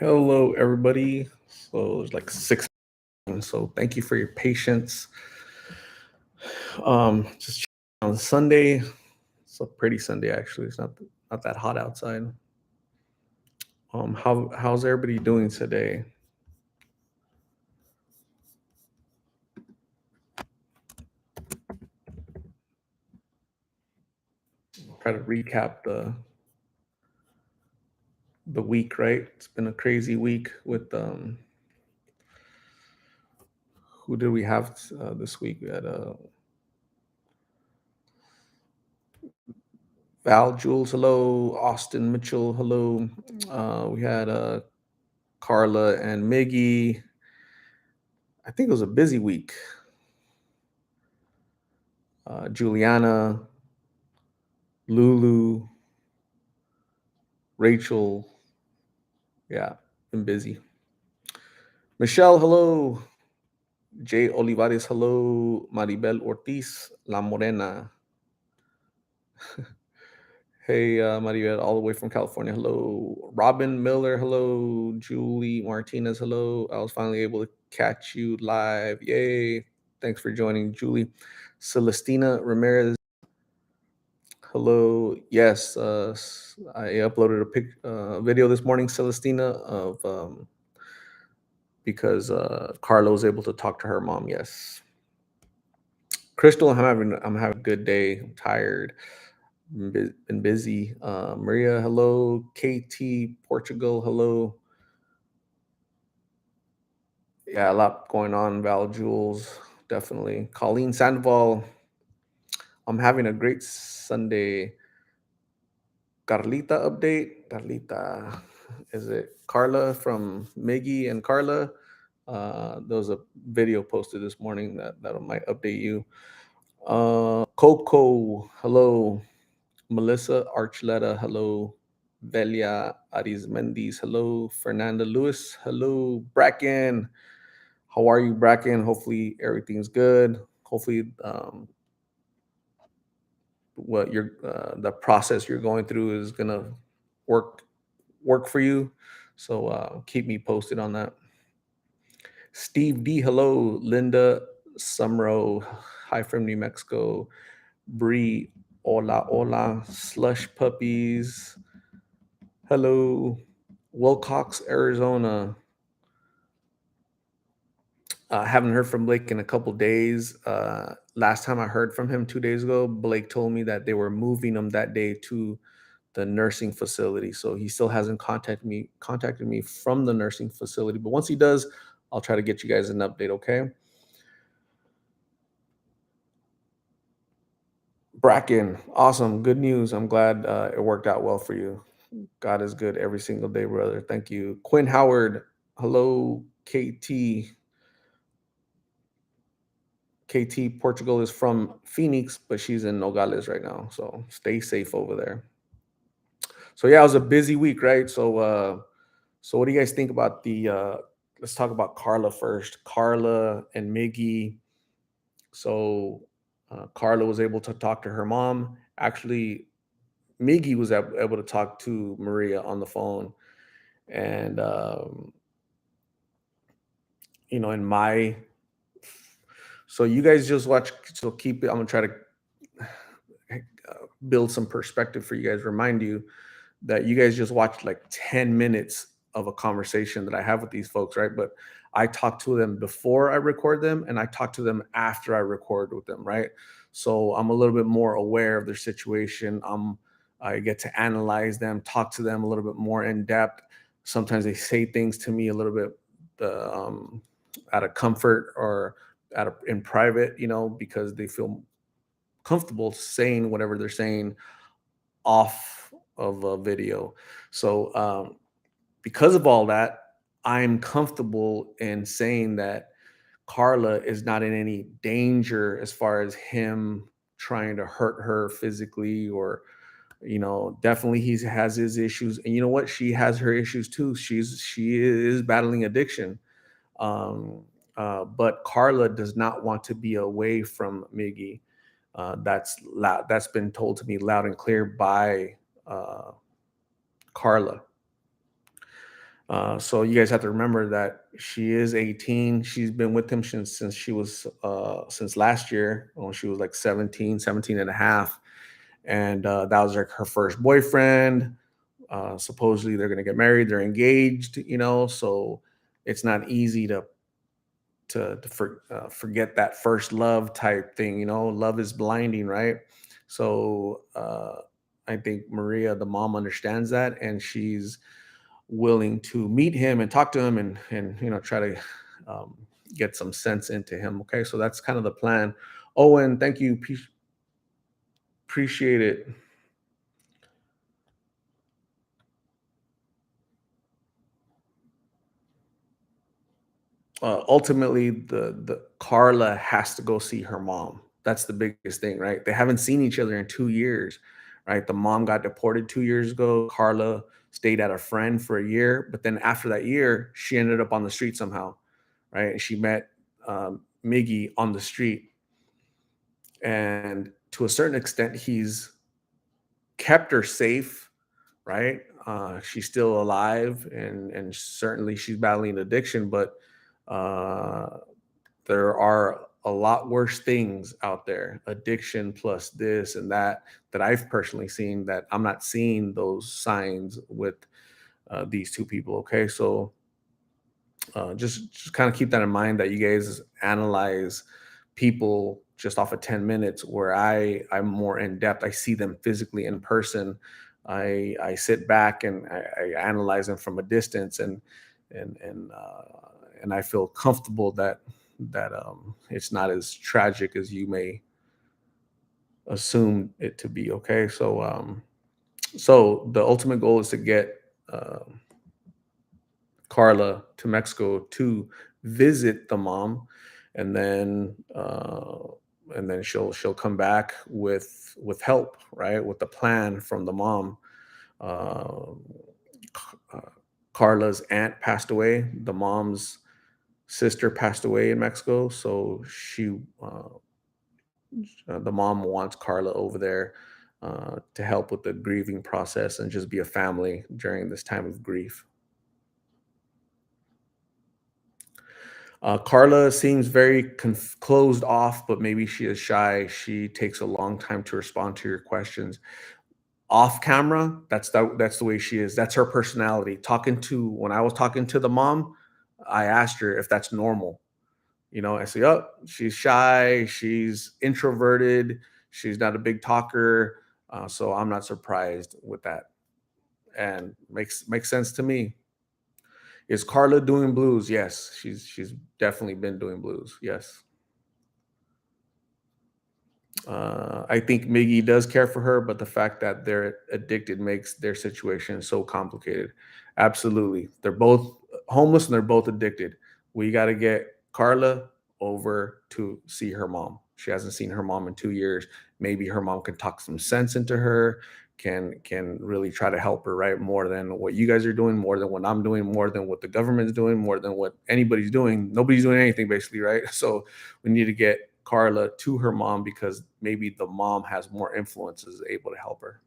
Hello, everybody. So there's like six. So thank you for your patience. Just on Sunday. It's a pretty Sunday actually. It's not that hot outside. How's everybody doing today? Try to recap the week. Right, it's been a crazy week with who did we have this week? We had Val Jules. Hello, Austin Mitchell. Hello. We had Carla and Miggy. I think it was a busy week. Juliana, Lulu, Rachel. Yeah, been busy. Michelle, hello. Jay Olivares, hello. Maribel Ortiz, La Morena. Hey, Maribel, all the way from California. Hello. Robin Miller, hello. Julie Martinez, hello. I was finally able to catch you live. Yay. Thanks for joining, Julie. Celestina Ramirez, hello. Yes, I uploaded a video this morning, Celestina, of because Carla was able to talk to her mom. Yes, Crystal, I'm having a good day. I'm tired. Been busy. Maria, hello. KT, Portugal, hello. Yeah, a lot going on. Val Jules, definitely. Colleen Sandoval, I'm having a great Sunday. Carlita update. Carlita, is it Carla from Miggy and Carla? There was a video posted this morning that might update you. Coco, hello. Melissa Archuleta, hello. Velia Arizmendiz, hello. Fernanda Lewis, hello. Bracken, how are you, Bracken? Hopefully everything's good. Hopefully, what you're the process you're going through is gonna work work for you. So keep me posted on that. Steve D, hello. Linda Sumro, hi from New Mexico. Bree, hola, hola. Slush puppies, hello. Wilcox, Arizona. Haven't heard from Blake in a couple days. Last time I heard from him 2 days ago, Blake told me that they were moving him that day to the nursing facility. So he still hasn't contacted me from the nursing facility. But once he does, I'll try to get you guys an update. Okay. Bracken, awesome, good news. I'm glad it worked out well for you. God is good every single day, brother. Thank you. Quinn Howard, hello. KT Portugal is from Phoenix, but she's in Nogales right now. So stay safe over there. So yeah, it was a busy week, right? So what do you guys think about the let's talk about Carla first. Carla and Miggy. So Carla was able to talk to her mom. Actually, Miggy was able to talk to Maria on the phone. And in my so you guys just watch, so keep it. I'm gonna try to build some perspective for you guys, remind you that you guys just watched like 10 minutes of a conversation that I have with these folks, right? But I talk to them before I record them and I talk to them after I record with them, right? So I'm a little bit more aware of their situation. I get to analyze them, talk to them a little bit more in depth. Sometimes they say things to me a little bit out of comfort or in private, because they feel comfortable saying whatever they're saying off of a video. So because of all that, I'm comfortable in saying that Carla is not in any danger as far as him trying to hurt her physically, or definitely he has his issues, and you know what, she has her issues too. She is battling addiction. um but Carla does not want to be away from Miggy. That's loud. That's been told to me loud and clear by uh, Carla. So you guys have to remember that she is 18. She's been with him since she was since last year when she was like 17, 17 and a half. And that was like her first boyfriend. Supposedly they're gonna get married, they're engaged, so it's not easy to forget that first love type thing. Love is blinding, right? So I think Maria, the mom, understands that, and she's willing to meet him and talk to him and try to um, get some sense into him. Okay, so that's kind of the plan. Owen, thank you. Appreciate it. Ultimately, the Carla has to go see her mom. That's the biggest thing, right? They haven't seen each other in 2 years, right? The mom got deported 2 years ago. Carla stayed at a friend for a year, but then after that year, she ended up on the street somehow, right? And she met Miggy on the street, and to a certain extent, he's kept her safe, right? She's still alive, and certainly she's battling addiction, but uh, there are a lot worse things out there, addiction plus this and that I've personally seen, that I'm not seeing those signs with these two people. Okay, so just kind of keep that in mind, that you guys analyze people just off of 10 minutes, where I'm more in depth. I see them physically in person. I sit back and I analyze them from a distance, and I feel comfortable that it's not as tragic as you may assume it to be. Okay, so the ultimate goal is to get Carla to Mexico to visit the mom, and then she'll come back with help, right? With the plan from the mom. Uh, uh, Carla's aunt passed away. The mom's sister passed away in Mexico, so the mom wants Carla over there to help with the grieving process and just be a family during this time of grief. Carla seems very closed off, but maybe she is shy. She takes a long time to respond to your questions. Off camera, that's the way she is. That's her personality. When I was talking to the mom, I asked her if that's normal. I say, oh, she's shy, she's introverted, she's not a big talker. So I'm not surprised with that, and makes sense to me. Is Carla doing blues? Yes, she's definitely been doing blues. Yes. I think Miggy does care for her, but the fact that they're addicted makes their situation so complicated. Absolutely. They're both homeless and they're both addicted. We got to get Carla over to see her mom. She hasn't seen her mom in 2 years. Maybe her mom can talk some sense into her, can really try to help her, right? More than what you guys are doing, more than what I'm doing, more than what the government's doing, more than what anybody's doing. Nobody's doing anything basically, right? So we need to get Carla to her mom, because maybe the mom has more influence, is able to help her.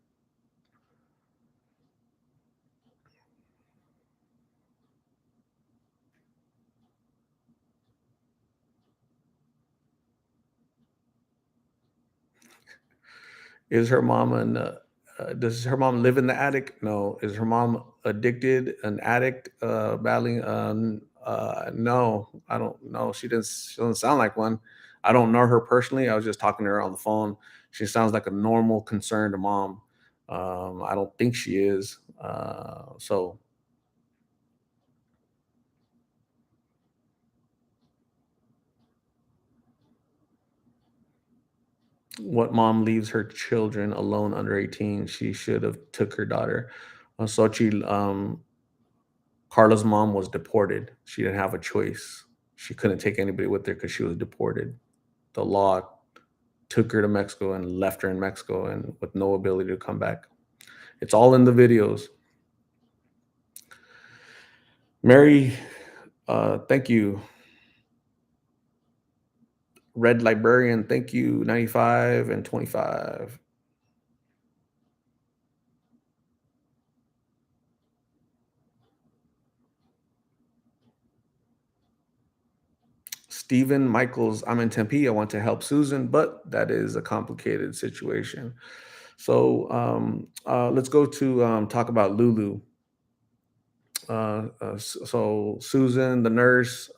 Is her mom does her mom live in the attic? No. Is her mom addicted, an addict, battling? No, I don't know. She doesn't sound like one. I don't know her personally. I was just talking to her on the phone. She sounds like a normal, concerned mom. I don't think she is. So what mom leaves her children alone under 18? She should have took her daughter. Sochi, Carla's mom was deported. She didn't have a choice. She couldn't take anybody with her because she was deported. The law took her to Mexico and left her in Mexico, and with no ability to come back. It's all in the videos. Mary, thank you. Red Librarian, thank you. 95 and 25. Stephen Michaels, I'm in Tempe. I want to help Susan, but that is a complicated situation. So let's go to talk about Lulu. So Susan, the nurse,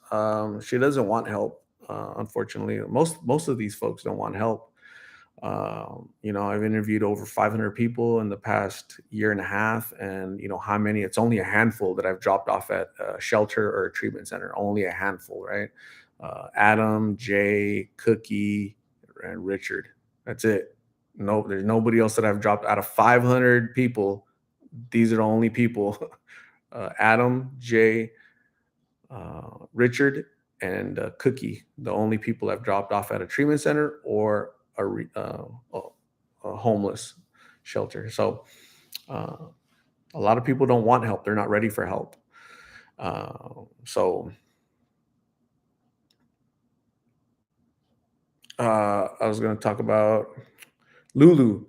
she doesn't want help. Unfortunately, most of these folks don't want help. I've interviewed over 500 people in the past year and a half, and how many? It's only a handful that I've dropped off at a shelter or a treatment center. Only a handful, right? Adam, Jay, Cookie, and Richard. That's it. No, there's nobody else that I've dropped out of 500 people. These are the only people. Adam, Jay, Richard, and Cookie, the only people I've dropped off at a treatment center or a homeless shelter. So uh, a lot of people don't want help; they're not ready for help. So I was going to talk about Lulu.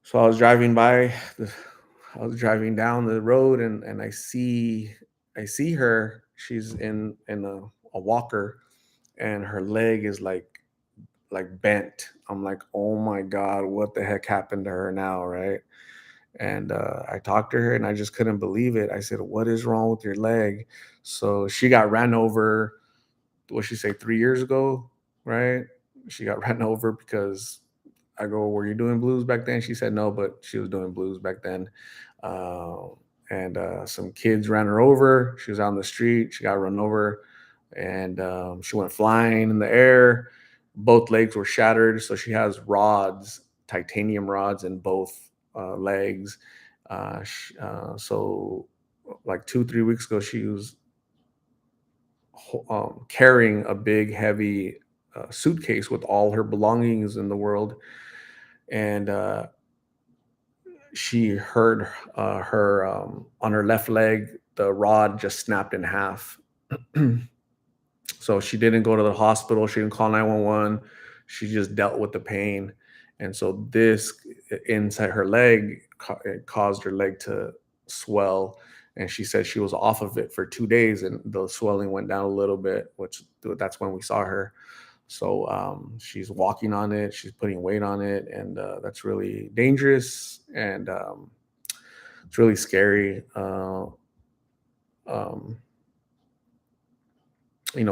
So I was driving down the road, and I see her. She's in a walker, and her leg is like bent. I'm like, oh my God, what the heck happened to her now, right? And I talked to her, and I just couldn't believe it. I said, what is wrong with your leg? So she got ran over, what she say, 3 years ago, right? She got ran over because I go, were you doing blues back then? She said no, but she was doing blues back then. Uh, and some kids ran her over. She was out on the street. She got run over, and she went flying in the air. Both legs were shattered. So she has rods, titanium rods in both legs. So, like 2, 3 weeks ago, she was carrying a big, heavy suitcase with all her belongings in the world. And she heard her on her left leg, the rod just snapped in half. So she didn't go to the hospital. She didn't call 911. She just dealt with the pain. And so this inside her leg it caused her leg to swell. And she said she was off of it for 2 days and the swelling went down a little bit, which that's when we saw her. So she's walking on it, she's putting weight on it, and that's really dangerous and it's really scary. Um,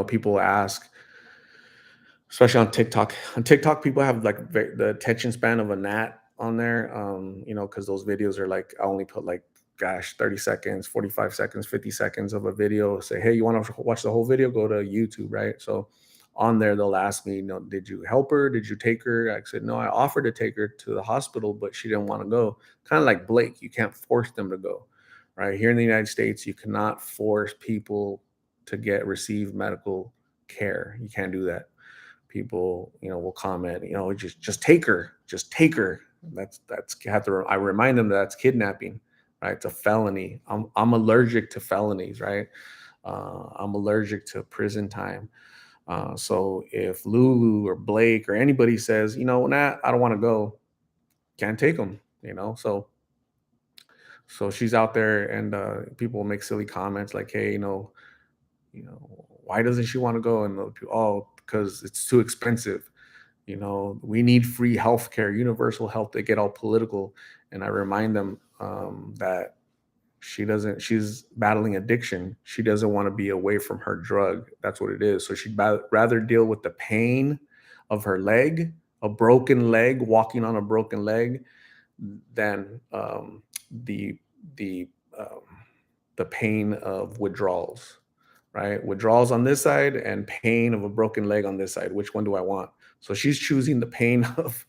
People ask, especially on TikTok. On TikTok, people have like the attention span of a gnat on there. Because those videos are like I only put like gosh 30 seconds, 45 seconds, 50 seconds of a video. Say, hey, you want to watch the whole video? Go to YouTube, right? So on there, they'll ask me, did you help her? Did you take her? I said, no, I offered to take her to the hospital, but she didn't want to go. Kind of like Blake, you can't force them to go, right? Here in the United States, you cannot force people to receive medical care. You can't do that. People will comment, just take her, just take her. That's have to I remind them that that's kidnapping, right? It's a felony. I'm allergic to felonies, right? I'm allergic to prison time. So if Lulu or Blake or anybody says, nah, I don't want to go, can't take them, so she's out there, and people make silly comments like, hey, why doesn't she want to go? And oh, because it's too expensive. We need free healthcare, universal health. They get all political, and I remind them that she's battling addiction. She doesn't want to be away from her drug. That's what it is. So she'd rather deal with the pain of her leg, a broken leg, walking on a broken leg, than the the um, the pain of withdrawals, right? Withdrawals on this side and pain of a broken leg on this side. Which one do I want? So she's choosing the pain of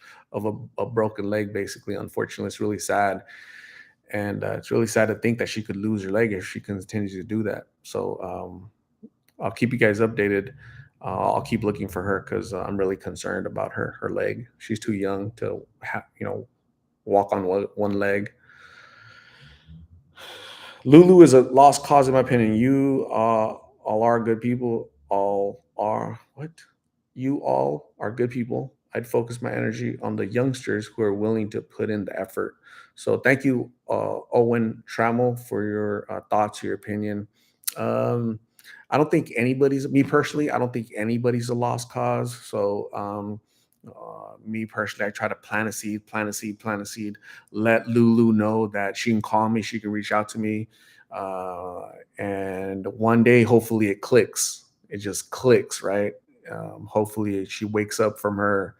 a broken leg, basically. Unfortunately, it's really sad, and it's really sad to think that she could lose her leg if she continues to do that. So I'll keep you guys updated. I'll keep looking for her because I'm really concerned about her leg. She's too young to walk on one leg. Lulu is a lost cause in my opinion. You all are good people. All are what? You all are good people. I'd focus my energy on the youngsters who are willing to put in the effort. So thank you, Owen Trammell, for your thoughts, your opinion. Um, I don't think anybody's me personally. I don't think anybody's a lost cause. So, me personally, I try to plant a seed, plant a seed, plant a seed. Let Lulu know that she can call me, she can reach out to me, and one day, hopefully, it clicks. It just clicks, right? Hopefully, she wakes up from her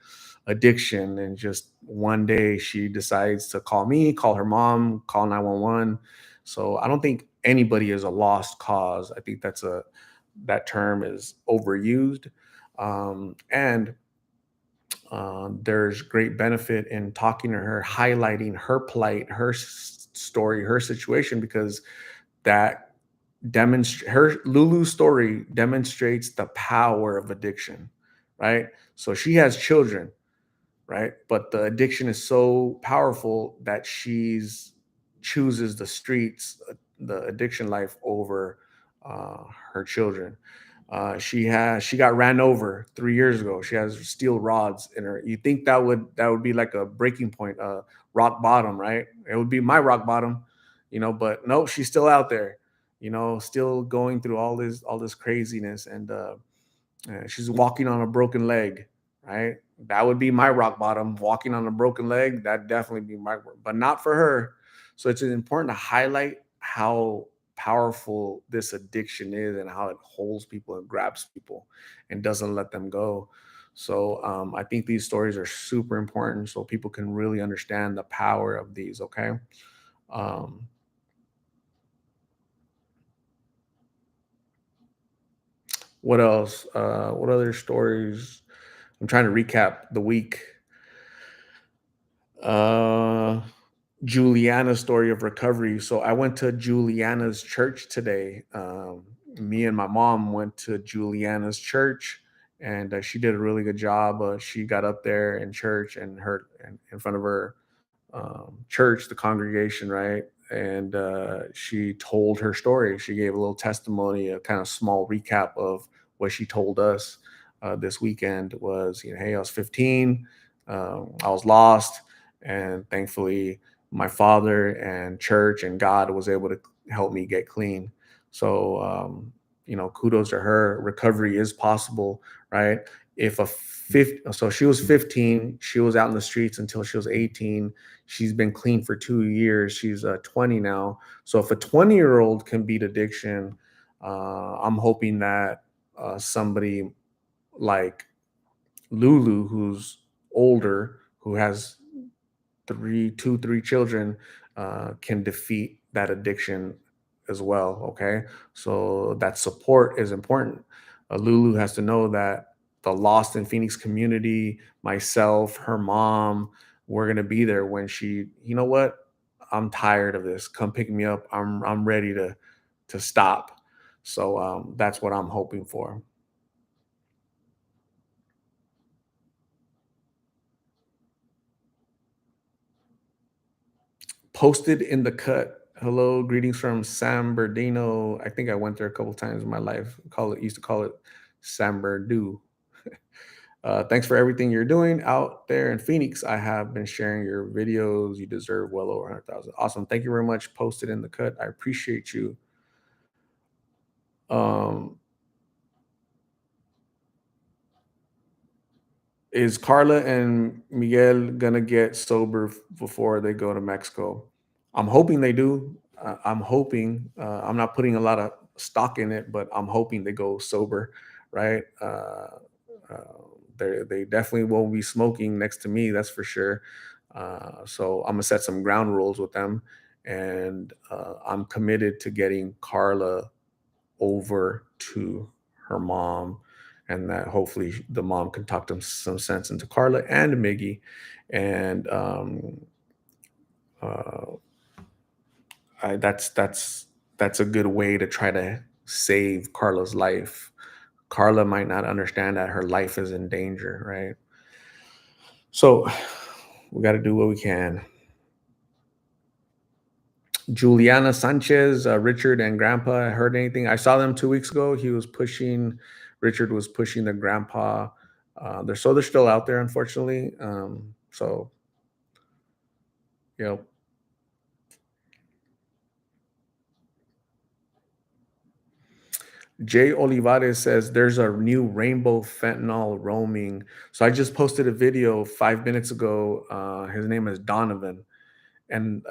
addiction, and just one day she decides to call me, call her mom, call 911. So I don't think anybody is a lost cause. I think that term is overused. And there's great benefit in talking to her, highlighting her plight, her story, her situation, because that demonstrate her Lulu's story demonstrates the power of addiction, right? So she has children, right? But the addiction is so powerful that she's chooses the streets, the addiction life over her children. She got ran over 3 years ago. She has steel rods in her. You think that would be like a breaking point, rock bottom, right? It would be my rock bottom, But no, she's still out there, still going through all this craziness, and she's walking on a broken leg, right? That would be my rock bottom. Walking on a broken leg, that definitely be my, but not for her. So it's important to highlight how powerful this addiction is and how it holds people and grabs people and doesn't let them go. So I think these stories are super important so people can really understand the power of these. Okay. Um, what else? What other stories? I'm trying to recap the week. Uh, Juliana's story of recovery. So I went to Juliana's church today. Me and my mom went to Juliana's church, and she did a really good job. She got up there in church and in front of her church, the congregation, right? And she told her story. She gave a little testimony, a kind of small recap of what she told us this weekend was, hey, I was 15, I was lost, and thankfully my father and church and God was able to help me get clean. So, kudos to her. Recovery is possible, right? If a so she was 15, she was out in the streets until she was 18. She's been clean for 2 years. She's 20 now. So if a 20-year-old can beat addiction, I'm hoping that somebody like Lulu, who's older, who has three children, can defeat that addiction as well. Okay, so that support is important. Lulu has to know that the Lost in Phoenix community, myself, her mom, we're gonna be there when she. You know what? I'm tired of this. Come pick me up. I'm ready to stop. So that's what I'm hoping for. Posted in the cut. Hello, greetings from San Bernardino. I think I went there a couple times in my life. Used to call it San Bernardino. Thanks for everything you're doing out there in Phoenix. I have been sharing your videos. You deserve well over 100,000. Awesome. Thank you very much. Posted in the cut. I appreciate you. Um, is Carla and Miguel gonna get sober before they go to Mexico? I'm hoping they do. I'm hoping. I'm not putting a lot of stock in it, but I'm hoping they go sober, right? They definitely won't be smoking next to me, that's for sure. So I'm gonna set some ground rules with them, and I'm committed to getting Carla over to her mom, and that hopefully the mom can talk some sense into Carla and Miggy, and uh, that's a good way to try to save Carla's life. Carla might not understand that her life is in danger, right? So we got to do what we can. Juliana Sanchez, Richard and Grandpa, heard anything? I saw them 2 weeks ago. Richard was pushing the grandpa. They're still out there, unfortunately. So you know, Jay Olivares says there's a new rainbow fentanyl roaming. So I just posted a video 5 minutes ago. His name is Donovan. And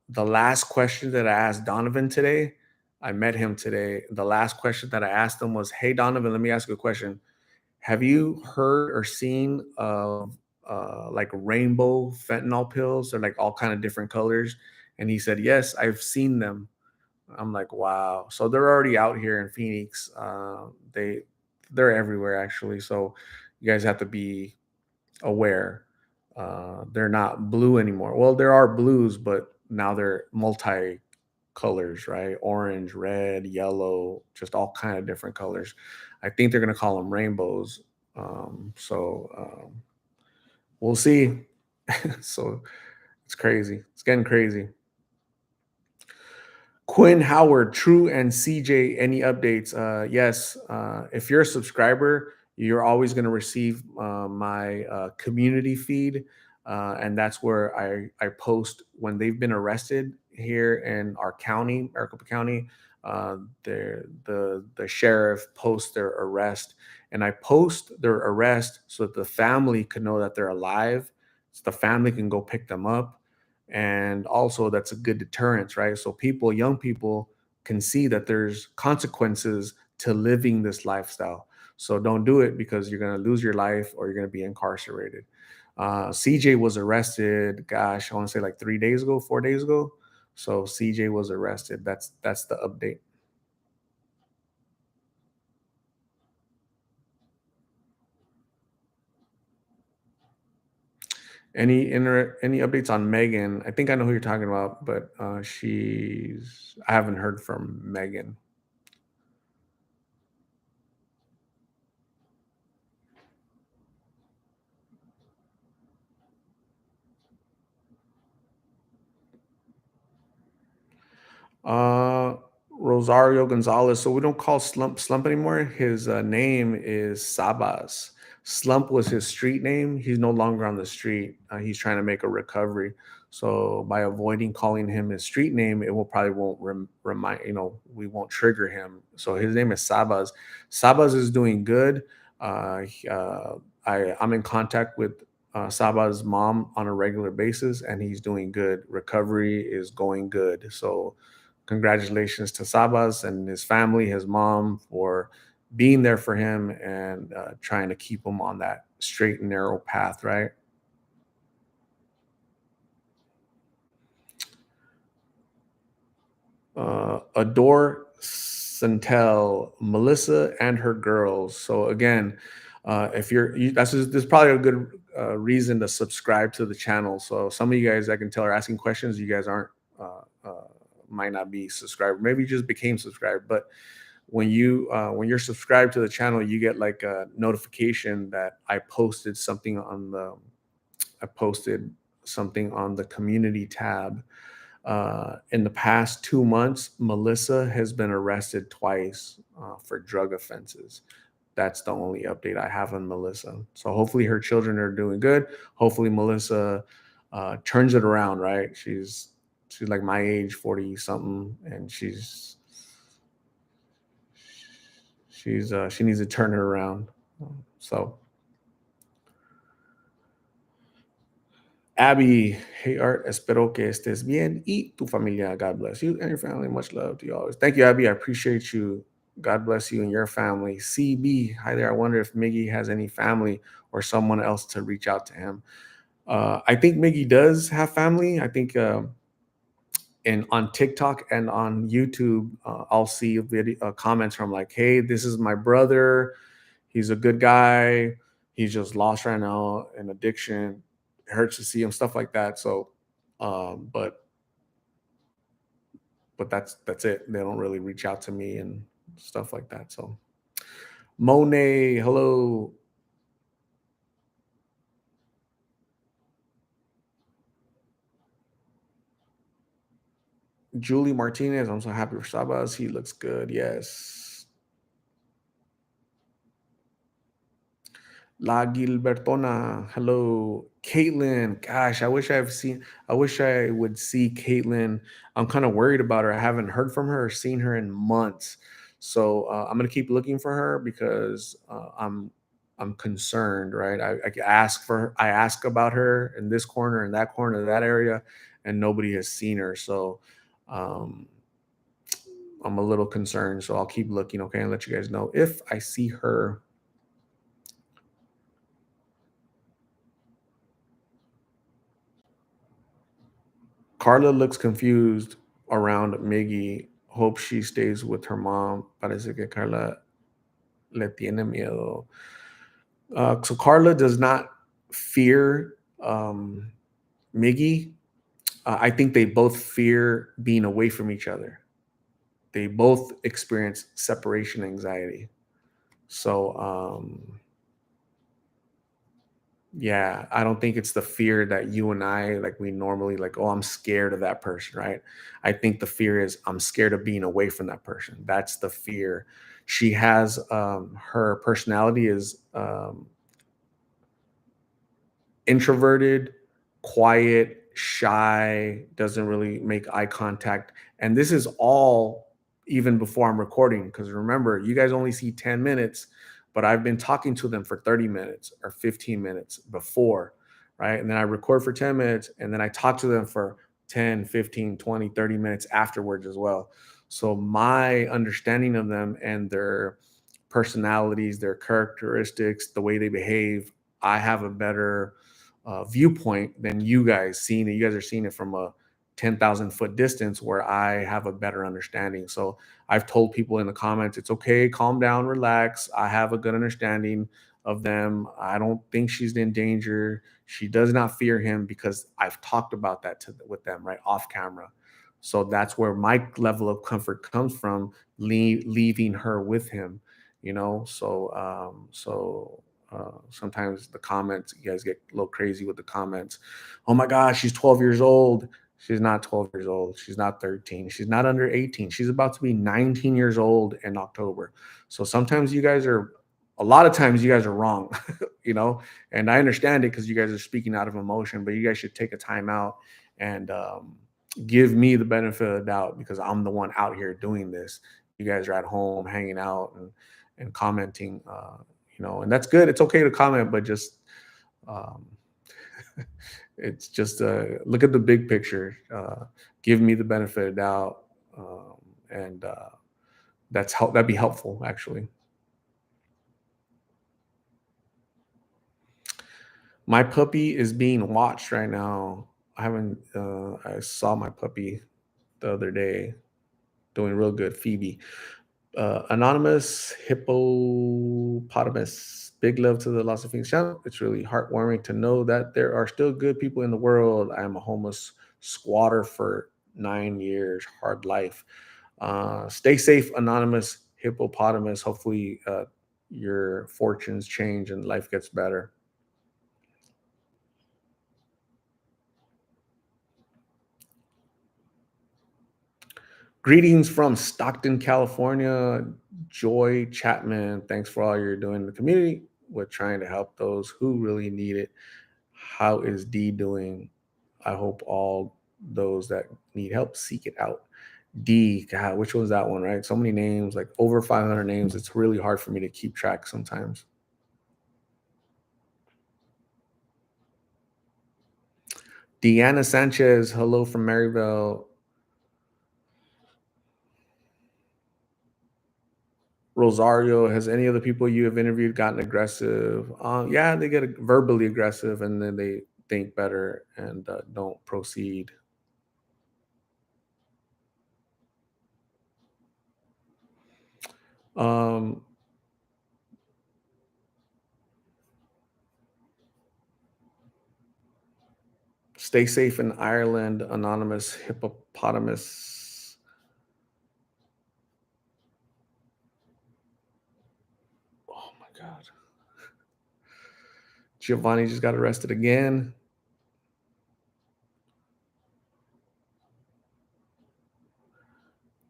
the last question that I asked Donovan today, I met him today. The last question that I asked him was, "Hey Donovan, let me ask you a question. Have you heard or seen of like rainbow fentanyl pills? They're like all kind of different colors." And he said, "Yes, I've seen them." I'm like, "Wow!" So they're already out here in Phoenix. They're everywhere actually. So you guys have to be aware. They're not blue anymore. Well, there are blues, but now they're multi colors, right? Orange, red, yellow, just all kind of different colors. I think they're gonna call them rainbows. We'll see. So it's crazy. It's getting crazy. Quinn Howard, True and CJ, any updates? Yes. If you're a subscriber, you're always going to receive my community feed. And that's where I post when they've been arrested here in our county, Maricopa County. The sheriff posts their arrest, and I post their arrest so that the family can know that they're alive, so the family can go pick them up, and also that's a good deterrence, right? So people, young people, can see that there's consequences to living this lifestyle. So don't do it because you're going to lose your life or you're going to be incarcerated. CJ was arrested, gosh, I want to say like 3 days ago, 4 days ago. So CJ was arrested. That's the update. Any updates on Megan? I think I know who you're talking about, but I haven't heard from Megan. Uh, Rosario Gonzalez. So we don't call Slump anymore. His name is Sabas. Slump was his street name. He's no longer on the street. He's trying to make a recovery. So by avoiding calling him his street name, it will probably won't remind, we won't trigger him. So his name is Sabas. Sabas is doing good. I'm in contact with Saba's mom on a regular basis, and he's doing good. Recovery is going good. So congratulations to Sabas and his family, his mom, for being there for him and trying to keep him on that straight and narrow path, right? Adore Santel, Melissa, and her girls. So again, if this is probably a good reason to subscribe to the channel. So some of you guys, I can tell, are asking questions. You guys aren't, might not be subscribed. Maybe you just became subscribed, but when you're subscribed to the channel, you get like a notification that I posted something on the community tab. In the past 2 months, Melissa has been arrested twice for drug offenses. That's the only update I have on Melissa. So hopefully her children are doing good. Hopefully Melissa turns it around. Right? She's like my age, 40 something, and she needs to turn it around. So Abby, hey Art, espero que estés bien y tu familia. God bless you and your family. Much love to you always. Thank you, Abby. I appreciate you. God bless you and your family. CB, hi there. I wonder if Miggy has any family or someone else to reach out to him. I think Miggy does have family. I think and on TikTok and on YouTube, I'll see comments from like, "Hey, this is my brother. He's a good guy. He's just lost right now in addiction. It hurts to see him," stuff like that. So, um, but but that's it. They don't really reach out to me and stuff like that. So, Monet, hello. Julie Martinez, I'm so happy for Sabas. He looks good. Yes. La Gilbertona, hello. Caitlin, gosh, I wish I would see Caitlin. I'm kind of worried about her. I haven't heard from her or seen her in months. So I'm gonna keep looking for her because I'm concerned, right? I ask about her in this corner, in that corner, that area, and nobody has seen her. So um, I'm a little concerned. So I'll keep looking, okay, and let you guys know if I see her. Carla looks confused around Miggy. Hope she stays with her mom. Parece que Carla le tiene miedo. So Carla does not fear Miggy. I think they both fear being away from each other. They both experience separation anxiety. So yeah, I don't think it's the fear that you and I like we normally like, oh, I'm scared of that person, right? I think the fear is I'm scared of being away from that person. That's the fear. She has her personality is introverted, quiet, shy, doesn't really make eye contact. And this is all even before I'm recording. Because remember, you guys only see 10 minutes, but I've been talking to them for 30 minutes or 15 minutes before, right? And then I record for 10 minutes and then I talk to them for 10, 15, 20, 30 minutes afterwards as well. So my understanding of them and their personalities, their characteristics, the way they behave, I have a better viewpoint than you guys seeing it. You guys are seeing it from a 10,000 foot distance where I have a better understanding. So I've told people in the comments, it's okay, calm down, relax. I have a good understanding of them. I don't think she's in danger. She does not fear him because I've talked about that with them, right, off camera. So that's where my level of comfort comes from, leaving her with him, sometimes the comments, you guys get a little crazy with the comments. Oh my gosh, she's 12 years old. She's not 12 years old. She's not 13. She's not under 18. She's about to be 19 years old in October. So sometimes a lot of times you guys are wrong, and I understand it because you guys are speaking out of emotion, but you guys should take a time out and give me the benefit of the doubt because I'm the one out here doing this. You guys are at home hanging out and commenting, and that's good. It's okay to comment, but just um, it's just look at the big picture. Give me the benefit of doubt, and that'd be helpful actually. My puppy is being watched right now. I haven't. I saw my puppy the other day doing real good. Phoebe. Anonymous hippopotamus. Big love to the Lost of Phoenix channel. It's really heartwarming to know that there are still good people in the world. I am a homeless squatter for 9 years. Hard life. Stay safe, anonymous hippopotamus. Hopefully, your fortunes change and life gets better. Greetings from Stockton, California. Joy Chapman. Thanks for all you're doing in the community. We're trying to help those who really need it. How is D doing? I hope all those that need help seek it out. D, God, which was that one, right? So many names, like over 500 names. It's really hard for me to keep track sometimes. Deanna Sanchez, hello from Maryville. Rosario, has any of the people you have interviewed gotten aggressive? Yeah, they get verbally aggressive and then they think better and don't proceed. Um, Stay safe in Ireland, anonymous hippopotamus. Oh my God. Giovanni just got arrested again.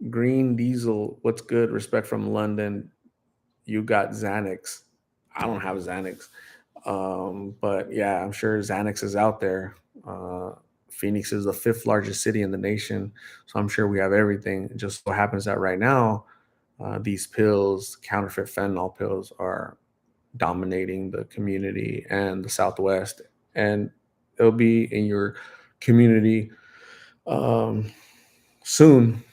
Green Diesel, what's good? Respect from London. You got Xanax. I don't have Xanax. But yeah, I'm sure Xanax is out there. Phoenix is the fifth largest city in the nation, so I'm sure we have everything. It just so happens that right now, these pills, counterfeit fentanyl pills, are dominating the community and the Southwest, and it'll be in your community um, soon.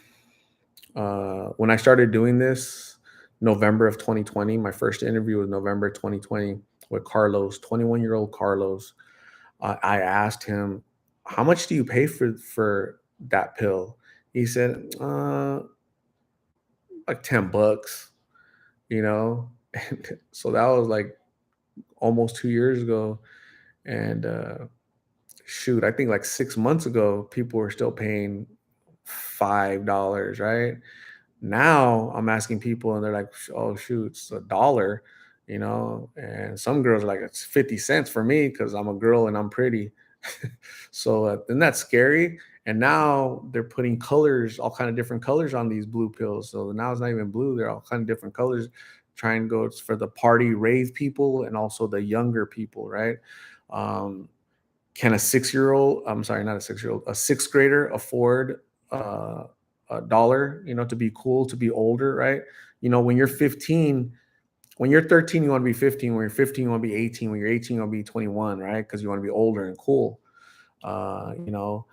When I started doing this, November of 2020, my first interview was November 2020 with Carlos, 21-year-old Carlos. I asked him, "How much do you pay for that pill?" He said, like $10, you know? And so that was like almost 2 years ago. And shoot, I think like 6 months ago, people were still paying $5, right? Now I'm asking people and they're like, "Oh shoot, it's $1," you know, and some girls are like, "It's 50 cents for me because I'm a girl and I'm pretty." So and that's scary. And now they're putting colors, all kind of different colors on these blue pills. So now it's not even blue; they're all kind of different colors. Trying to go for the party rave people and also the younger people, right? Um, can a 6-year-old, I'm sorry, not a 6-year-old, a sixth grader afford uh, $1, to be cool, to be older, right? When you're 15, when you're 13, you want to be 15. When you're 15, you want to be 18. When you're 18, you want to be 21, right? Because you want to be older and cool. Uh, you know,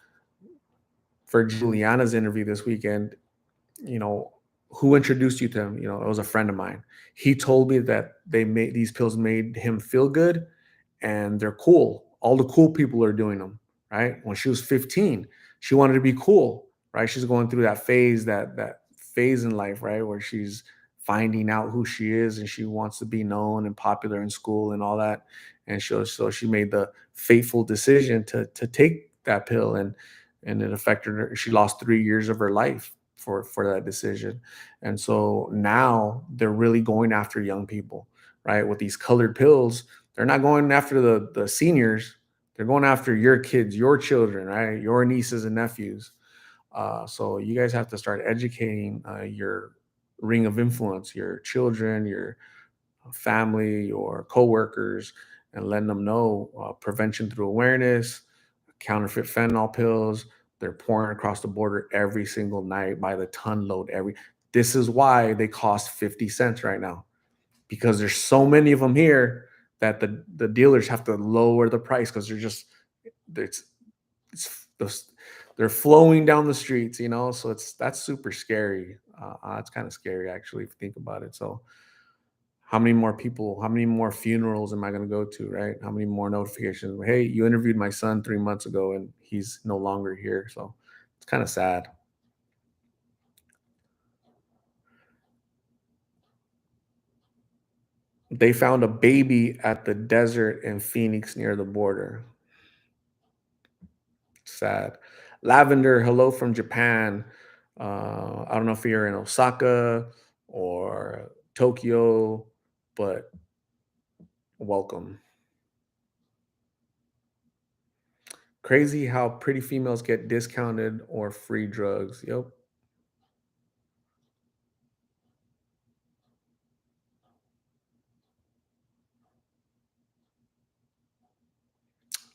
for Juliana's interview this weekend, you know, who introduced you to him? It was a friend of mine. He told me that these pills made him feel good and they're cool. All the cool people are doing them, right? When she was 15, she wanted to be cool, right? She's going through that phase in life, right, where she's finding out who she is and she wants to be known and popular in school and all that. And so she made the fateful decision to take that pill, and it affected her. She lost 3 years of her life for that decision. And so now they're really going after young people, right? With these colored pills, they're not going after the seniors. They're going after your kids, your children, right? Your nieces and nephews. So you guys have to start educating your ring of influence, your children, your family, your coworkers, and letting them know prevention through awareness, counterfeit fentanyl pills. They're pouring across the border every single night by the ton load. This is why they cost 50 cents right now, because there's so many of them here that the dealers have to lower the price because it's, it's they're flowing down the streets, so that's super scary. It's kind of scary actually if you think about it. So how many more people, how many more funerals am I going to go to, right? How many more notifications? Hey, you interviewed my son 3 months ago and he's no longer here. So it's kind of sad. They found a baby at the desert in Phoenix near the border. Sad. Lavender, hello from Japan. I don't know if you're in Osaka or Tokyo, but welcome. Crazy how pretty females get discounted or free drugs. Yep.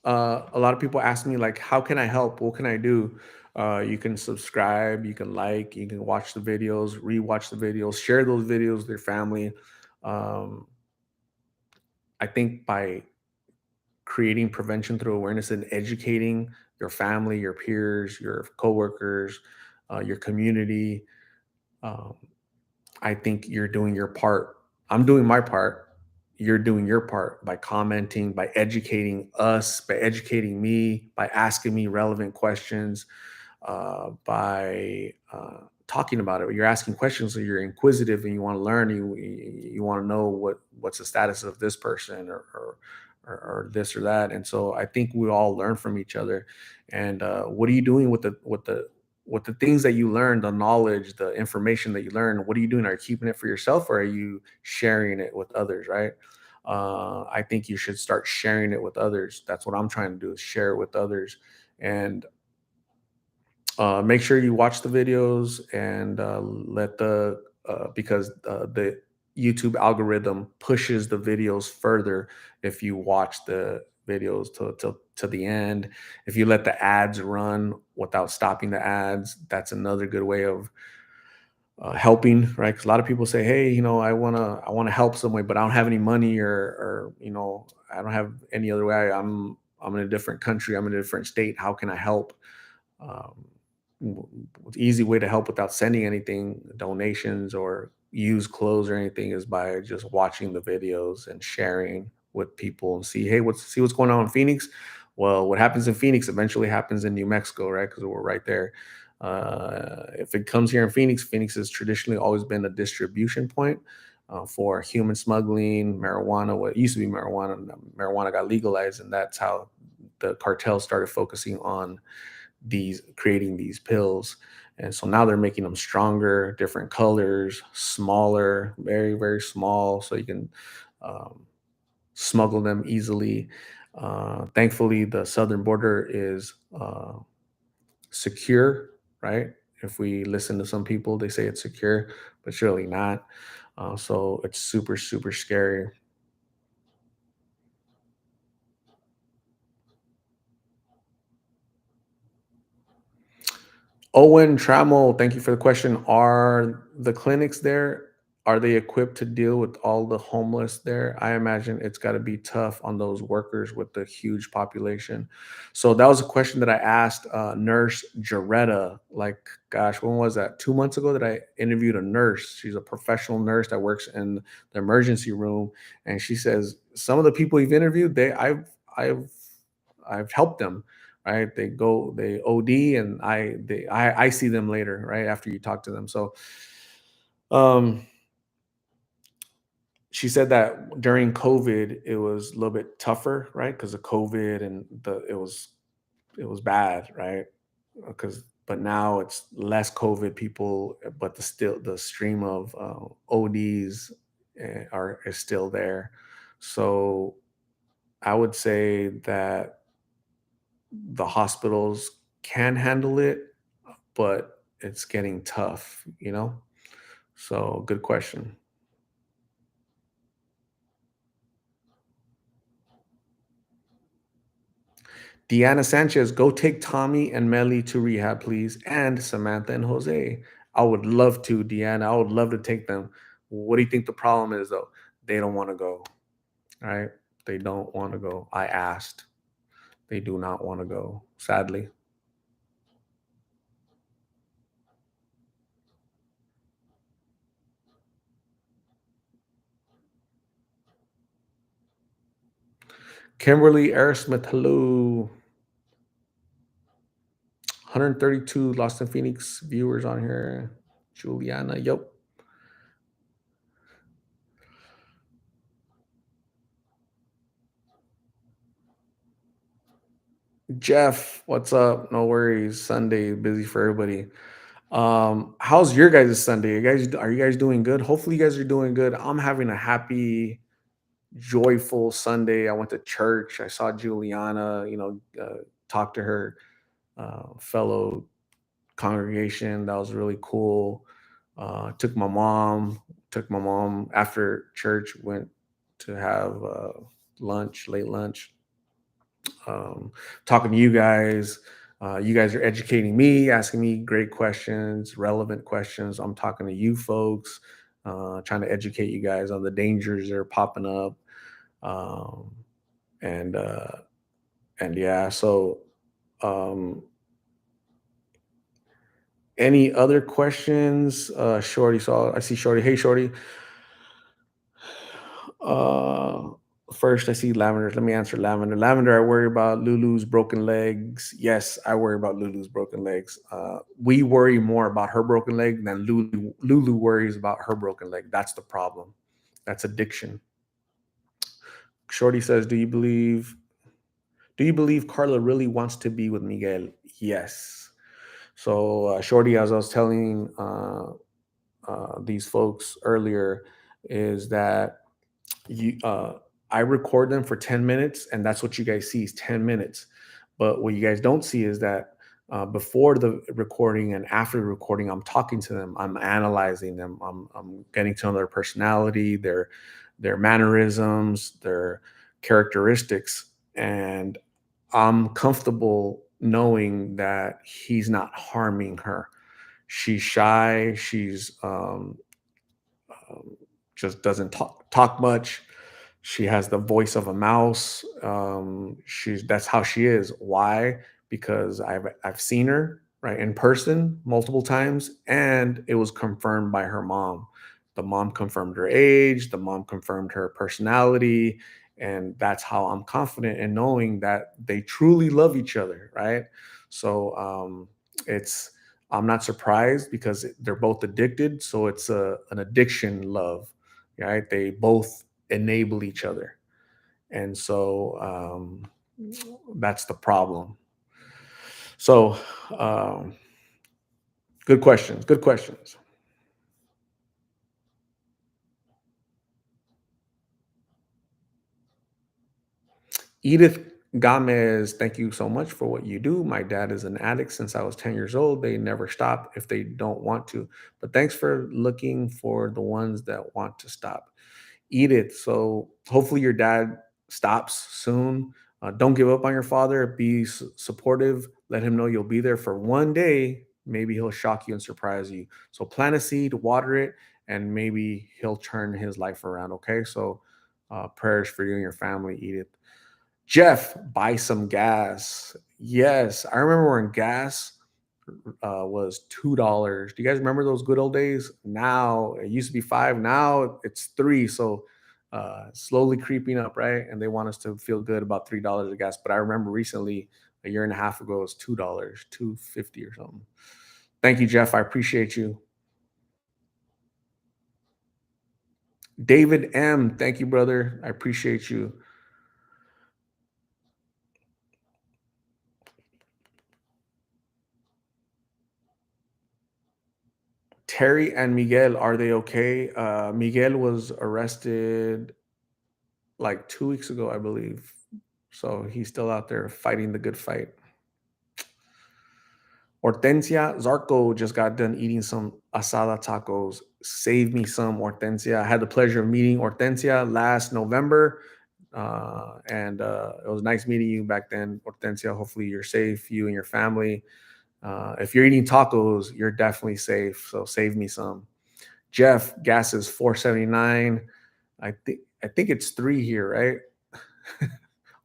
A lot of people ask me like, how can I help? What can I do? You can subscribe, you can like, you can watch the videos, rewatch the videos, share those videos with your family. Um, I think by creating prevention through awareness and educating your family, your peers, your coworkers, your community, um, I think you're doing your part. I'm doing my part. You're doing your part by commenting, by educating us, by educating me, by asking me relevant questions, by talking about it. You're asking questions, so you're inquisitive and you want to learn. You want to know what's the status of this person or this or that. And so I think we all learn from each other. And what are you doing with the things that you learn, the knowledge, the information that you learn? What are you doing? Are you keeping it for yourself or are you sharing it with others? Right. I think you should start sharing it with others. That's what I'm trying to do, is share it with others. And make sure you watch the videos and let because the YouTube algorithm pushes the videos further if you watch the videos to the end. If you let the ads run without stopping the ads, that's another good way helping, right? Because a lot of people say, "Hey, I wanna help some way, but I don't have any money, or I don't have any other way. I'm in a different country. I'm in a different state. How can I help?" Um, the easy way to help without sending anything, donations or used clothes or anything, is by just watching the videos and sharing with people and see, hey, what's going on in Phoenix. Well, what happens in Phoenix eventually happens in New Mexico, right? Because we're right there. If it comes here in Phoenix, Phoenix has traditionally always been a distribution point for human smuggling, marijuana. What used to be marijuana, marijuana got legalized, and that's how the cartel started focusing on these creating these pills. And so now they're making them stronger, different colors, smaller, very very small, so you can um, smuggle them easily. Thankfully the southern border is secure, right? If we listen to some people, they say it's secure, but it's really not. So it's super super scary. Owen Trammell, thank you for the question. Are the clinics there, are they equipped to deal with all the homeless there? I imagine it's got to be tough on those workers with the huge population. So that was a question that I asked Nurse Jaretta. Like, gosh, when was that? 2 months ago that I interviewed a nurse. She's a professional nurse that works in the emergency room, and she says some of the people we've interviewed, I've helped them, right? They OD, and I see them later, right? After you talk to them. So um she said that during COVID it was a little bit tougher, right? Because of COVID, and it was bad, right? Because but now it's less COVID people, but the stream of ODs are is still there. So I would say that the hospitals can handle it, but it's getting tough, you know? So, good question. Deanna Sanchez, go take Tommy and Melly to rehab, please, and Samantha and Jose. I would love to, Deanna. I would love to take them. What do you think the problem is, though? They don't want to go, right? They don't want to go. I asked. They do not want to go, sadly. Kimberly Aerosmith, hello. 132 Lost in Phoenix viewers on here. Juliana, yep. Jeff, what's up? No worries. Sunday, busy for everybody. How's your guys' Sunday? Are you guys doing good? Hopefully you guys are doing good. I'm having a happy, joyful Sunday. I went to church. I saw Juliana, talk to her fellow congregation. That was really cool. Took my mom after church, went to have lunch, late lunch, talking to you guys. You guys are educating me, asking me great questions, relevant questions. I'm talking to you folks, trying to educate you guys on the dangers that are popping up. Um, and and yeah, so um, any other questions? Shorty, so I see Shorty. Hey, Shorty. Uh, First, I see Lavender. Let me answer Lavender. Lavender, I worry about Lulu's broken legs. Yes, I worry about Lulu's broken legs. We worry more about her broken leg than Lulu worries about her broken leg. That's the problem. That's addiction. Shorty says, Do you believe Carla really wants to be with Miguel?" Yes. So, Shorty, as I was telling these folks earlier, is that you I record them for 10 minutes, and that's what you guys see is 10 minutes. But what you guys don't see is that before the recording and after the recording, I'm talking to them, I'm analyzing them, I'm getting to know their personality, their mannerisms, their characteristics, and I'm comfortable knowing that he's not harming her. She's shy. She's um, just doesn't talk much. She has the voice of a mouse. She's That's how she is. Why? Because I've seen her right in person multiple times, and it was confirmed by her mom. The mom confirmed her age. The mom confirmed her personality, and that's how I'm confident in knowing that they truly love each other. Right. So it's I'm not surprised because they're both addicted. So it's an addiction love, right? They both enable each other. And so that's the problem. So um, good questions. Good questions. Edith Gomez, thank you so much for what you do. My dad is an addict since I was 10 years old. They never stop if they don't want to. But thanks for looking for the ones that want to stop. Eat it. So hopefully your dad stops soon. Don't give up on your father. Be supportive. Let him know you'll be there for one day. Maybe he'll shock you and surprise you. So plant a seed, water it, and maybe he'll turn his life around. Okay. So prayers for you and your family. Eat it. Jeff, buy some gas. Yes, I remember when gas was $2. Do you guys remember those good old days? Now it used to be five. Now it's three. So slowly creeping up, right? And they want us to feel good about $3 of gas. But I remember recently, a year and a half ago, it was $2, 2.50 or something. Thank you, Jeff. I appreciate you. David M. Thank you, brother. I appreciate you. Terry and Miguel, are they okay? Miguel was arrested like 2 weeks ago, I believe. So he's still out there fighting the good fight. Hortensia Zarco just got done eating some asada tacos. Save me some, Hortensia. I had the pleasure of meeting Hortensia last November. And it was nice meeting you back then, Hortensia. Hopefully you're safe, you and your family. If you're eating tacos, you're definitely safe. So save me some. Jeff, gas is 4.79. I think it's three here, right?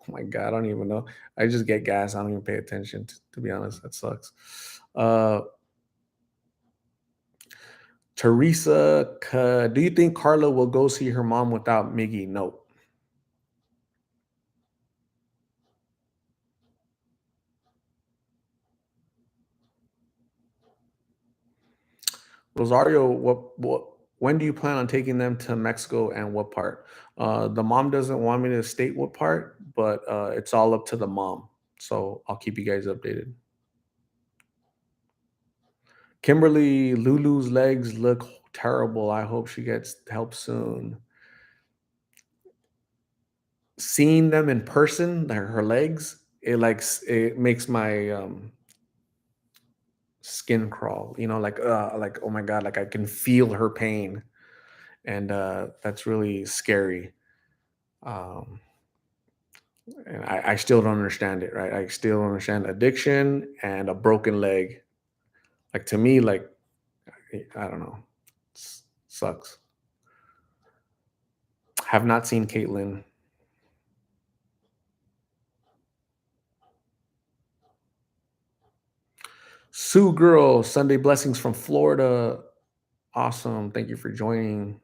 Oh my god, I don't even know. I just get gas. I don't even pay attention. To be honest, that sucks. Uh, Teresa, do you think Carla will go see her mom without Miggy? No. Rosario, what when do you plan on taking them to Mexico and what part? The mom doesn't want me to state what part, but it's all up to the mom. So I'll keep you guys updated. Kimberly, Lulu's legs look terrible. I hope she gets help soon. Seeing them in person, her legs, it makes my skin crawl. Like oh my god, like I can feel her pain, and that's really scary. Um, and I still don't understand it. Right, I still don't understand addiction and a broken leg. Like to me, like I don't know, sucks. Have not seen Caitlin. Sue Girl, Sunday blessings from Florida. Awesome. Thank you for joining.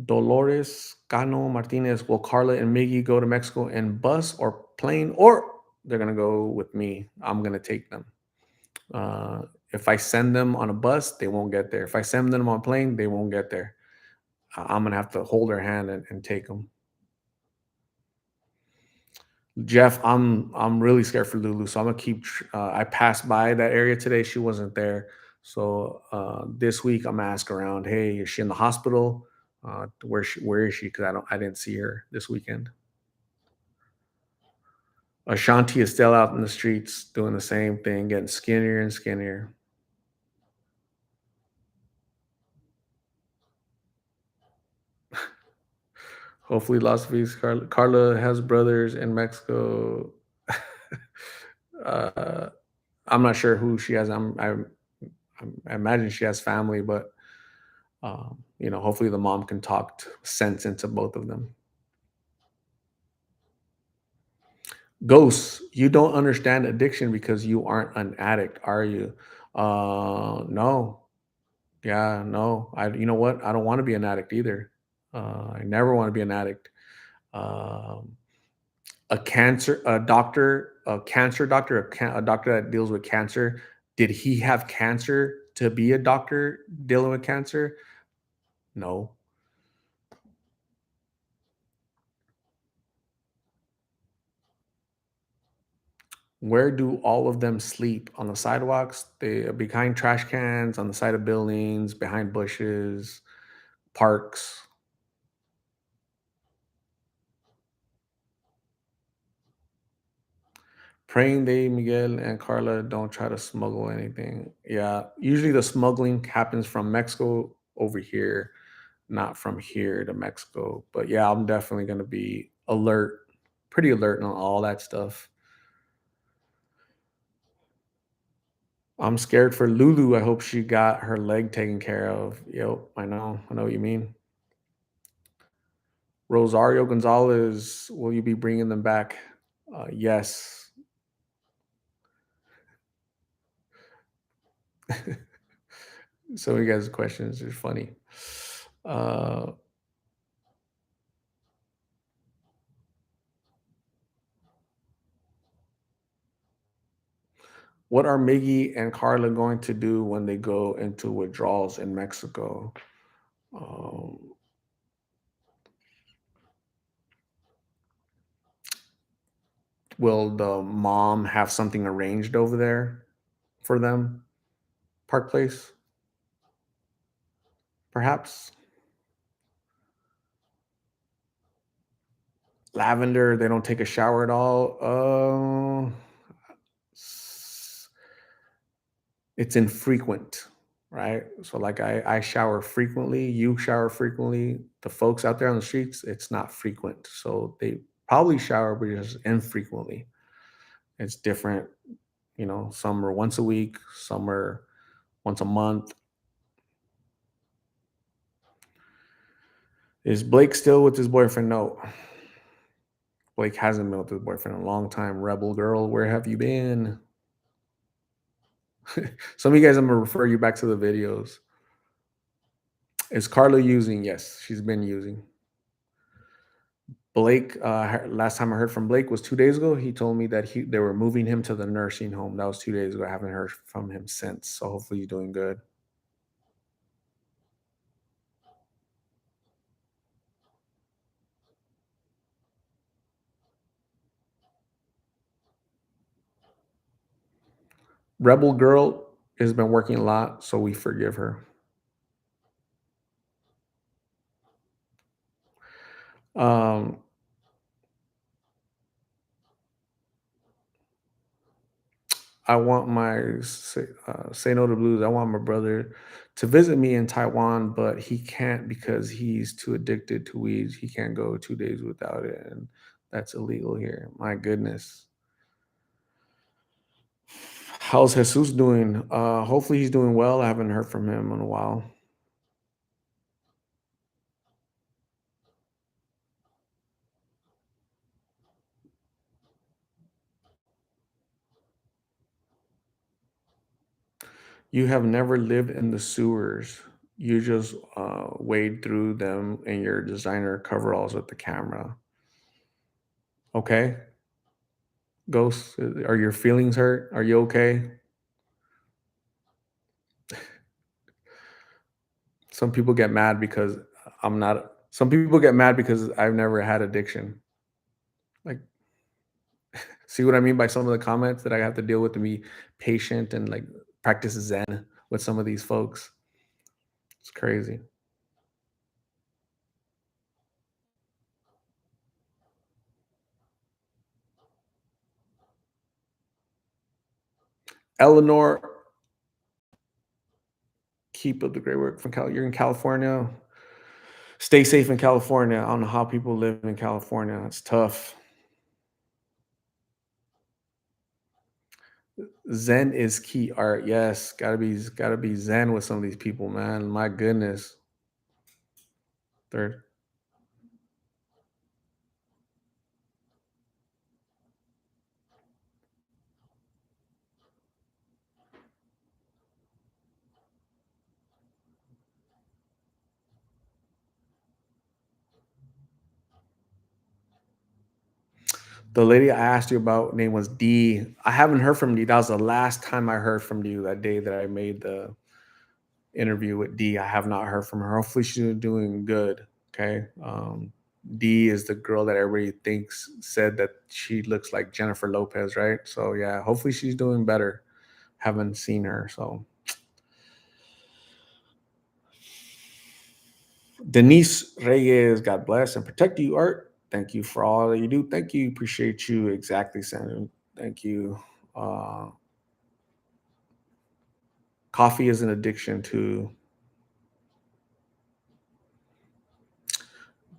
Dolores Cano Martinez. Will Carla and Miggy go to Mexico in bus or plane, or they're going to go with me? I'm going to take them. If I send them on a bus, they won't get there. If I send them on a plane, they won't get there. I'm going to have to hold their hand and take them. Jeff, I'm really scared for Lulu, so I'm gonna keep. I passed by that area today. She wasn't there, so this week I'm gonna ask around. Hey, is she in the hospital? Where is she? Because I didn't see her this weekend. Ashanti is still out in the streets doing the same thing, getting skinnier and skinnier. Hopefully, Las Vegas. Carla has brothers in Mexico. uh, I'm not sure who she has. I imagine she has family, but hopefully the mom can talk sense into both of them. Ghosts, you don't understand addiction because you aren't an addict, are you? No. Yeah, no. You know what? I don't want to be an addict either. I never want to be an addict. Um, a cancer doctor, a doctor that deals with cancer. Did he have cancer to be a doctor dealing with cancer? No. Where do all of them sleep? On the sidewalks? They behind trash cans, on the side of buildings, behind bushes, parks. Praying they, Miguel and Carla, don't try to smuggle anything. Yeah, usually the smuggling happens from Mexico over here, not from here to Mexico. But yeah, I'm definitely going to be alert, pretty alert on all that stuff. I'm scared for Lulu. I hope she got her leg taken care of. Yep, I know what you mean. Rosario Gonzalez, will you be bringing them back? Yes. Some of you guys' questions are funny. Uh, what are Miggy and Carla going to do when they go into withdrawals in Mexico? Um, will the mom have something arranged over there for them? Park Place, perhaps? Lavender, they don't take a shower at all. S- it's infrequent, right? So like I shower frequently, you shower frequently. The folks out there on the streets, it's not frequent. So they probably shower, but just infrequently. It's different. Some are once a week, some are once a month. Is Blake still with his boyfriend? No. Blake hasn't been with his boyfriend in a long time. Rebel girl, where have you been? Some of you guys, I'm gonna refer you back to the videos. Is Carla using? Yes, she's been using. Blake, last time I heard from Blake was 2 days ago. He told me that they were moving him to the nursing home. That was 2 days ago. I haven't heard from him since. So hopefully he's doing good. Rebel girl has been working a lot, so we forgive her. Um, I want say no to blues. I want my brother to visit me in Taiwan, but he can't because he's too addicted to weed. He can't go 2 days without it, and that's illegal here. My goodness. How's Jesus doing? Hopefully he's doing well. I haven't heard from him in a while. You have never lived in the sewers. You just wade through them in your designer coveralls with the camera. Okay, Ghost, are your feelings hurt? Are you okay? Some people get mad because I'm not. Some people get mad because I've never had addiction. Like, see what I mean by some of the comments that I have to deal with to be patient and like practice Zen with some of these folks. It's crazy. Eleanor, keep up the great work from Cal. You're in California. Stay safe in California. I don't know how people live in California. It's tough. Zen is key art. Yes, gotta be Zen with some of these people, man. My goodness. Third. The lady I asked you about name was D. I haven't heard from D. That was the last time I heard from you that day that I made the interview with D. I have not heard from her. Hopefully she's doing good. Okay. D is the girl that everybody thinks said that she looks like Jennifer Lopez, right? So yeah, hopefully she's doing better. Haven't seen her. So Denise Reyes, God bless and protect you, Art. Thank you for all that you do. Thank you. Appreciate you. Exactly, Sandra. Thank you. Uh, Coffee is an addiction to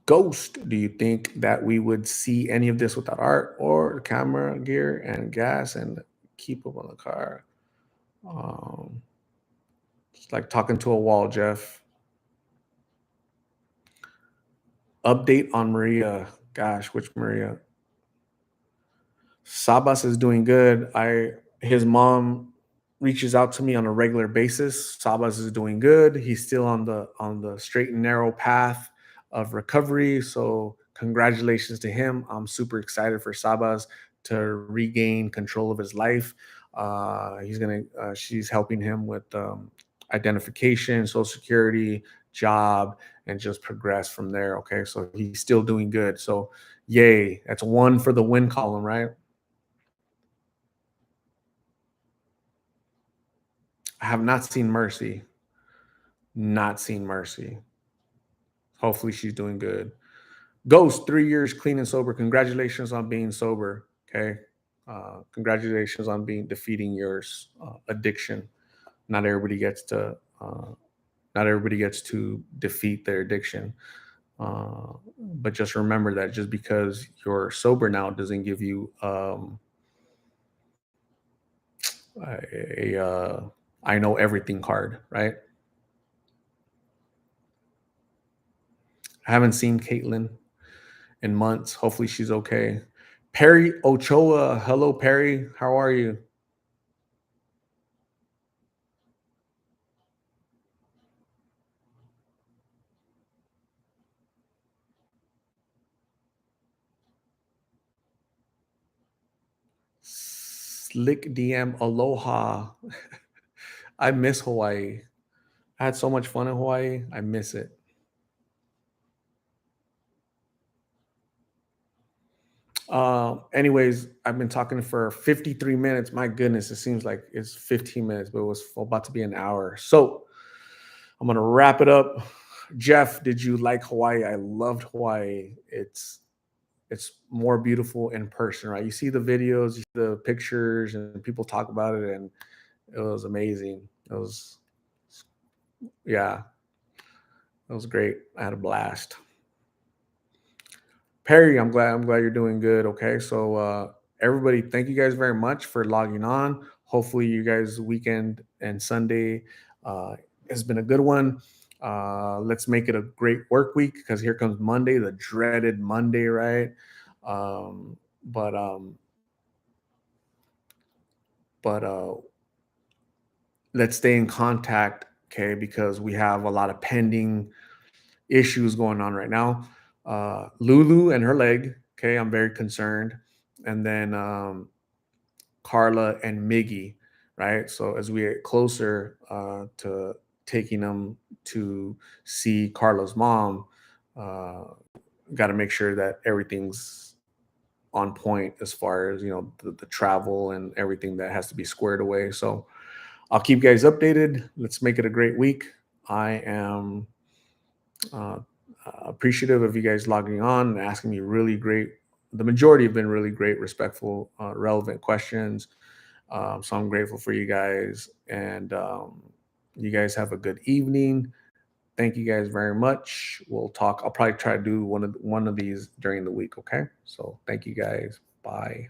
Ghost. Do you think that we would see any of this without art or camera gear and gas and keep up on the car? Um, it's like talking to a wall, Jeff. Update on Maria. Gosh, which Maria? Sabas is doing good. I His mom reaches out to me on a regular basis. Sabas is doing good. He's still on the straight and narrow path of recovery. So congratulations to him. I'm super excited for Sabas to regain control of his life. She's helping him with identification, social security, job, and just progress from there. Okay, so he's still doing good. So yay, that's one for the win column, right? I have not seen Mercy. Not seen Mercy. Hopefully she's doing good. Ghost, 3 years clean and sober. Congratulations on being sober. Okay. Congratulations on being defeating your addiction. Not everybody gets to not everybody gets to defeat their addiction. But just remember that just because you're sober now doesn't give you a I know everything card, right? I haven't seen Caitlin in months. Hopefully she's okay. Perry Ochoa. Hello, Perry. How are you? Slick DM. Aloha. I miss Hawaii. I had so much fun in Hawaii. I miss it. Anyways, I've been talking for 53 minutes. My goodness, it seems like it's 15 minutes, but it was about to be an hour. So I'm gonna wrap it up. Jeff, did you like Hawaii? I loved Hawaii. It's more beautiful in person, right? You see the videos, you see the pictures, and people talk about it, and it was amazing. Yeah, it was great. I had a blast. Perry, I'm glad you're doing good. Okay, so everybody, thank you guys very much for logging on. Hopefully, you guys' weekend and Sunday uh, has been a good one. Let's make it a great work week because here comes Monday, the dreaded Monday, right? Um, but um, but let's stay in contact, okay? Because we have a lot of pending issues going on right now. Lulu and her leg, okay, I'm very concerned. And then Carla and Miggy, right? So as we get closer to taking them to see Carla's mom, uh, got to make sure that everything's on point as far as the travel and everything that has to be squared away. So I'll keep you guys updated. Let's make it a great week. I am uh, appreciative of you guys logging on and asking me really great. The majority have been really great, respectful, relevant questions. So I'm grateful for you guys, and you guys have a good evening. Thank you guys very much. We'll talk. I'll probably try to do one of these during the week. Okay. So thank you guys. Bye.